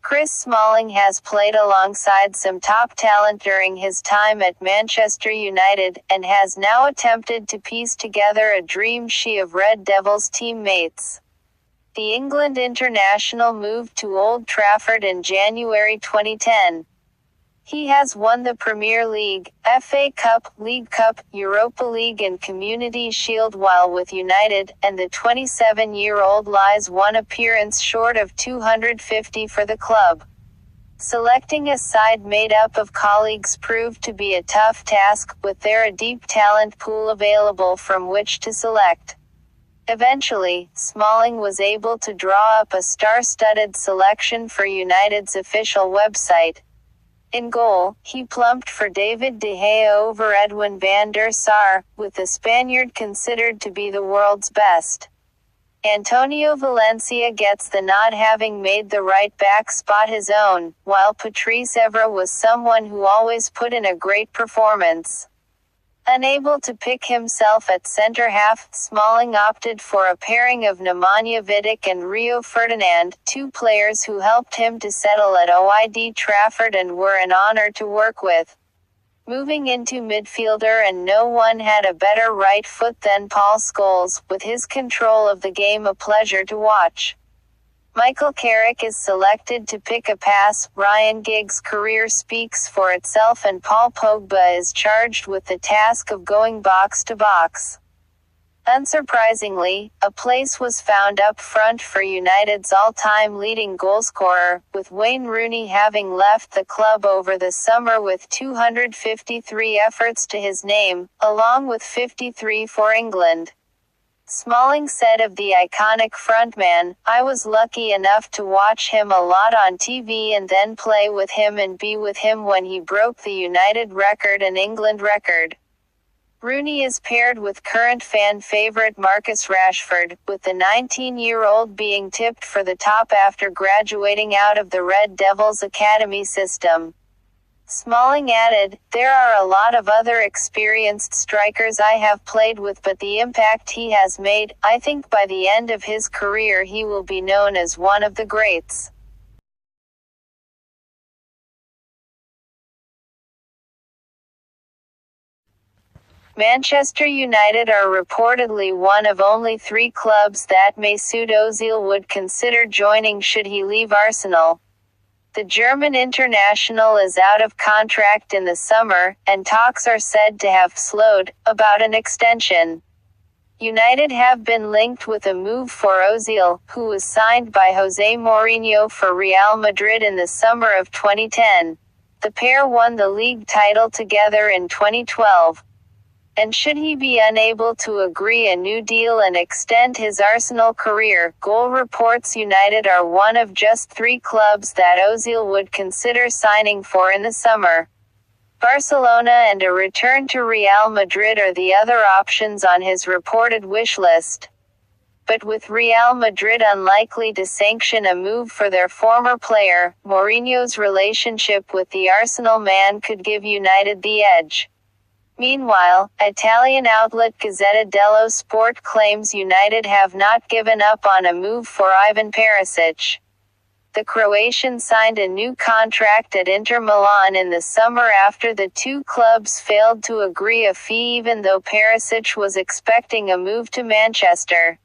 Chris Smalling has played alongside some top talent during his time at Manchester United, and has now attempted to piece together a dream she of Red Devils teammates. The England international moved to Old Trafford in January 2010. He has won the Premier League, FA Cup, League Cup, Europa League and Community Shield while with United, and the 27-year-old lies one appearance short of 250 for the club. Selecting a side made up of colleagues proved to be a tough task, with there a deep talent pool available from which to select. Eventually, Smalling was able to draw up a star-studded selection for United's official website. In goal, he plumped for David De Gea over Edwin van der Sar, with the Spaniard considered to be the world's best. Antonio Valencia gets the nod, having made the right-back spot his own, while Patrice Evra was someone who always put in a great performance. Unable to pick himself at centre-half, Smalling opted for a pairing of Nemanja Vidic and Rio Ferdinand, two players who helped him to settle at Old Trafford and were an honour to work with. Moving into midfielder, and no one had a better right foot than Paul Scholes, with his control of the game a pleasure to watch. Michael Carrick is selected to pick a pass, Ryan Giggs' career speaks for itself, and Paul Pogba is charged with the task of going box to box. Unsurprisingly, a place was found up front for United's all-time leading goalscorer, with Wayne Rooney having left the club over the summer with 253 efforts to his name, along with 53 for England. Smalling said of the iconic frontman, "I was lucky enough to watch him a lot on TV and then play with him and be with him when he broke the United record and England record." Rooney is paired with current fan favourite Marcus Rashford, with the 19-year-old being tipped for the top after graduating out of the Red Devils academy system. Smalling added, "There are a lot of other experienced strikers I have played with, but the impact he has made, I think by the end of his career he will be known as one of the greats." Manchester United are reportedly one of only 3 clubs that Mesut Ozil would consider joining should he leave Arsenal. The German international is out of contract in the summer, and talks are said to have slowed about an extension. United have been linked with a move for Ozil, who was signed by Jose Mourinho for Real Madrid in the summer of 2010. The pair won the league title together in 2012. And should he be unable to agree a new deal and extend his Arsenal career, Goal reports United are one of just 3 clubs that Ozil would consider signing for in the summer. Barcelona and a return to Real Madrid are the other options on his reported wish list. But with Real Madrid unlikely to sanction a move for their former player, Mourinho's relationship with the Arsenal man could give United the edge. Meanwhile, Italian outlet Gazzetta dello Sport claims United have not given up on a move for Ivan Perisic. The Croatian signed a new contract at Inter Milan in the summer after the 2 clubs failed to agree a fee, even though Perisic was expecting a move to Manchester.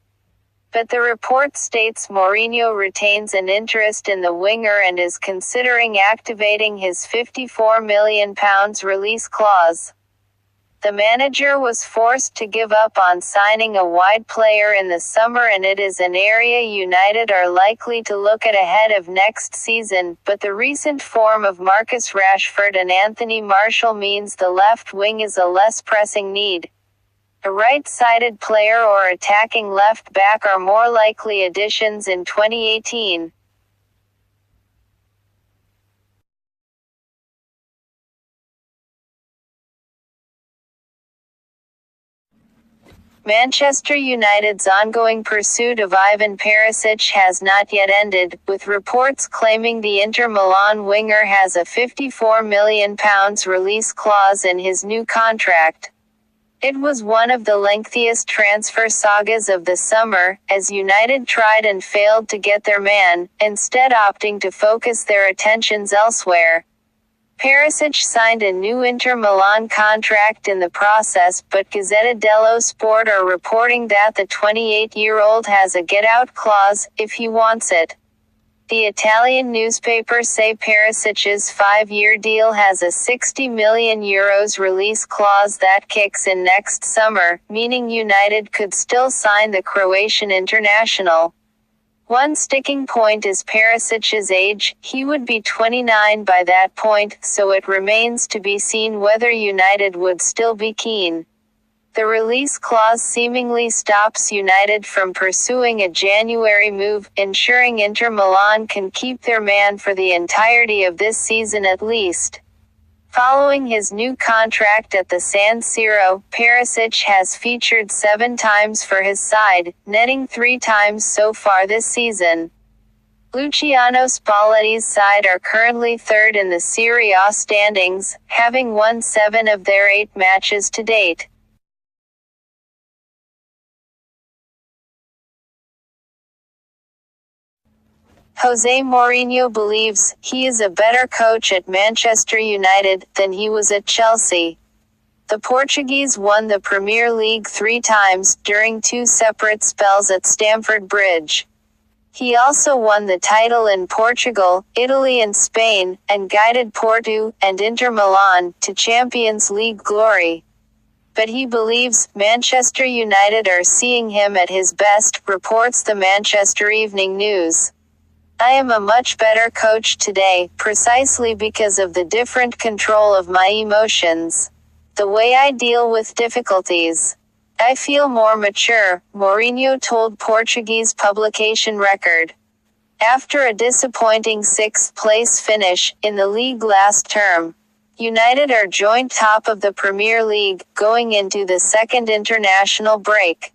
But the report states Mourinho retains an interest in the winger and is considering activating his £54 million release clause. The manager was forced to give up on signing a wide player in the summer, and it is an area United are likely to look at ahead of next season, but the recent form of Marcus Rashford and Anthony Martial means the left wing is a less pressing need. A right-sided player or attacking left-back are more likely additions in 2018. Manchester United's ongoing pursuit of Ivan Perisic has not yet ended, with reports claiming the Inter Milan winger has a £54 million release clause in his new contract. It was one of the lengthiest transfer sagas of the summer, as United tried and failed to get their man, instead opting to focus their attentions elsewhere. Perisic signed a new Inter Milan contract in the process, but Gazzetta dello Sport are reporting that the 28-year-old has a get-out clause, if he wants it. The Italian newspapers say Perisic's 5-year deal has a €60 million release clause that kicks in next summer, meaning United could still sign the Croatian international. One sticking point is Perisic's age. He would be 29 by that point, so it remains to be seen whether United would still be keen. The release clause seemingly stops United from pursuing a January move, ensuring Inter Milan can keep their man for the entirety of this season at least. Following his new contract at the San Siro, Perisic has featured 7 times for his side, netting 3 times so far this season. Luciano Spalletti's side are currently third in the Serie A standings, having won 7 of their 8 matches to date. Jose Mourinho believes he is a better coach at Manchester United than he was at Chelsea. The Portuguese won the Premier League 3 times, during 2 separate spells at Stamford Bridge. He also won the title in Portugal, Italy and Spain, and guided Porto and Inter Milan to Champions League glory. But he believes Manchester United are seeing him at his best, reports the Manchester Evening News. I am a much better coach today, precisely because of the different control of my emotions. The way I deal with difficulties. I feel more mature, Mourinho told Portuguese publication Record. After a disappointing 6th-place finish in the league last term, United are joint top of the Premier League, going into the second international break.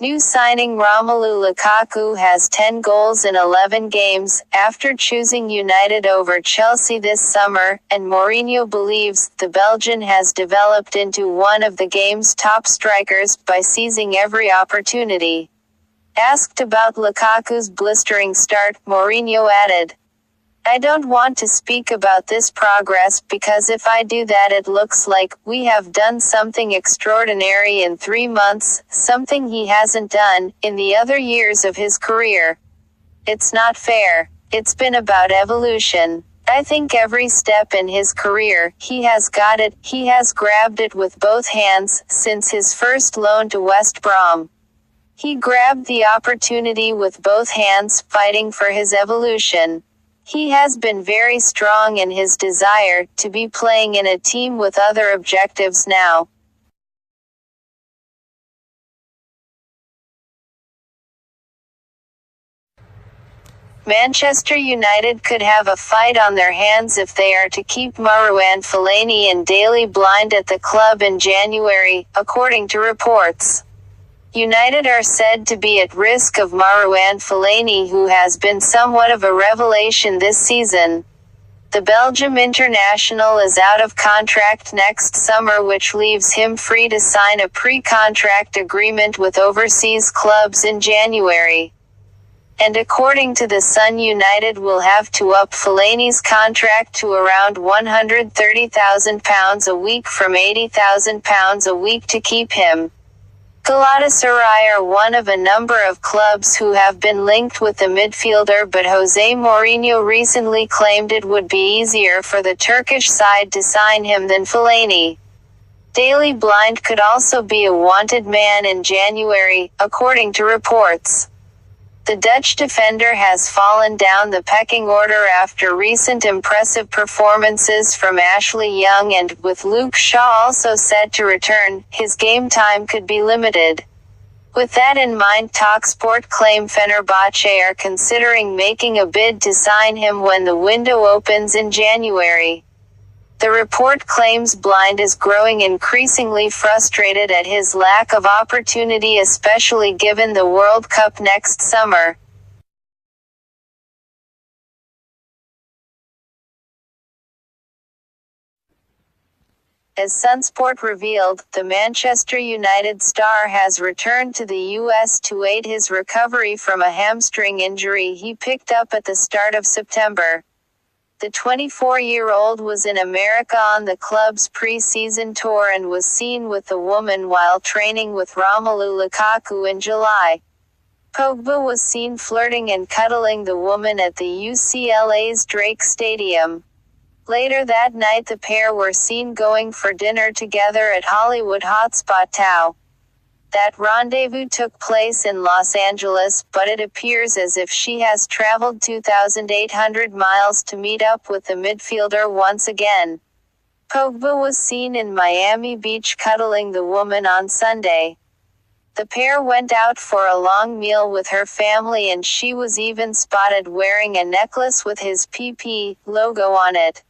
New signing Romelu Lukaku has 10 goals in 11 games, after choosing United over Chelsea this summer, and Mourinho believes the Belgian has developed into one of the game's top strikers by seizing every opportunity. Asked about Lukaku's blistering start, Mourinho added, I don't want to speak about this progress because if I do that it looks like we have done something extraordinary in 3 months, something he hasn't done in the other years of his career. It's not fair. It's been about evolution. I think every step in his career, he has got it, he has grabbed it with both hands, since his first loan to West Brom. He grabbed the opportunity with both hands, fighting for his evolution. He has been very strong in his desire to be playing in a team with other objectives now. Manchester United could have a fight on their hands if they are to keep Marouane Fellaini and Daley Blind at the club in January, according to reports. United are said to be at risk of Marouane Fellaini, who has been somewhat of a revelation this season. The Belgium international is out of contract next summer, which leaves him free to sign a pre-contract agreement with overseas clubs in January. And according to The Sun, United will have to up Fellaini's contract to around £130,000 a week from £80,000 a week to keep him. Galatasaray are one of a number of clubs who have been linked with the midfielder, but Jose Mourinho recently claimed it would be easier for the Turkish side to sign him than Fellaini. Daley Blind could also be a wanted man in January, according to reports. The Dutch defender has fallen down the pecking order after recent impressive performances from Ashley Young, and, with Luke Shaw also set to return, his game time could be limited. With that in mind, TalkSport claim Fenerbahce are considering making a bid to sign him when the window opens in January. The report claims Blind is growing increasingly frustrated at his lack of opportunity, especially given the World Cup next summer. As Sunsport revealed, the Manchester United star has returned to the US to aid his recovery from a hamstring injury he picked up at the start of September. The 24-year-old was in America on the club's pre-season tour and was seen with the woman while training with Romelu Lukaku in July. Pogba was seen flirting and cuddling the woman at the UCLA's Drake Stadium. Later that night the pair were seen going for dinner together at Hollywood hotspot Tao. That rendezvous took place in Los Angeles, but it appears as if she has traveled 2,800 miles to meet up with the midfielder once again. Pogba was seen in Miami Beach cuddling the woman on Sunday. The pair went out for a long meal with her family and she was even spotted wearing a necklace with his PP logo on it.